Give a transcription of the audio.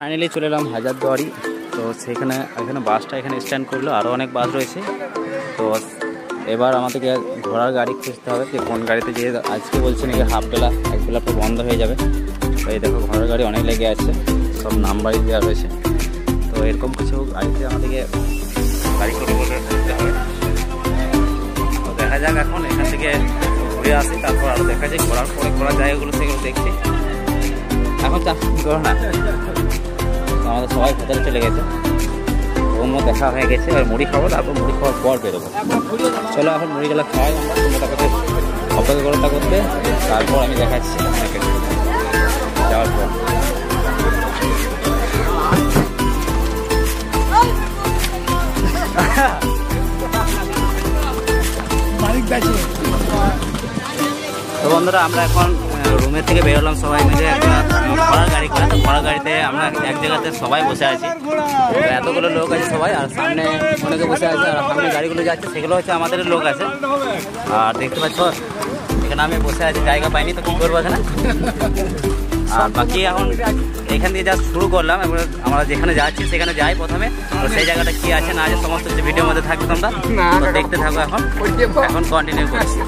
Finally চলে এলাম হাজারদুয়ারি। তো সেখানে এখানে বাসটা এখানে স্ট্যান্ড করলো, আরও অনেক বাস রয়েছে। তো এবার আমাদেরকে ঘোড়ার গাড়ি খুঁজতে হবে যে কোন গাড়িতে যেয়ে আজকে বলছে নাকি হাফ বেলা এক বেলা তো বন্ধ হয়ে যাবে। তো এই দেখো ঘোড়ার গাড়ি অনেক লেগে আছে, সব নাম্বারই দেওয়া রয়েছে। তো এরকম কিছু গাড়িতে আমাদেরকে গাড়ি করে বলে ঘুরতে হবে। তো দেখা যাক এখন এখান থেকে ঘুরে আসি, তারপর আরও দেখা যায় ঘোরার পরে ঘোরা জায়গাগুলো সেগুলো দেখছি। এখন চাষ করো না, আমাদের সবাই ভেতরে চলে গেছে, ওর দেখা হয়ে গেছে। এবার মুড়ি খাবো, তারপর মুড়ি খাওয়ার পর বেরোবো। চলো এখন মুড়িগুলো খাওয়াই আমরা, মোটামুটি অপেক্ষাটা করতে। তারপর আমি দেখাচ্ছি যাওয়ার পর। তো বন্ধুরা আমরা এখন রুমের থেকে বেরোলাম সবাই মিলে একটা ঘোড়ার গাড়ি করে। তো ঘোড়ার গাড়িতে আমরা এক জায়গাতে সবাই বসে আছি, এতগুলো লোক আছে সবাই, আর সামনে অনেকে বসে আছে, আর সামনে গাড়িগুলো যাচ্ছে সেগুলো হচ্ছে আমাদের লোক আছে। আর দেখতে পাচ্ছ এখানে আমি বসে আছি, জায়গা পাইনি তো কী করবো এখানে। আর বাকি এখন এখান থেকে যা শুরু করলাম, এবার আমরা যেখানে যাচ্ছি সেখানে যাই প্রথমে। তো সেই জায়গাটা কী আছে না আছে সমস্ত যে ভিডিওর মধ্যে থাকবে তোমরা দেখতে থাকো। এখন কন্টিনিউ করছি।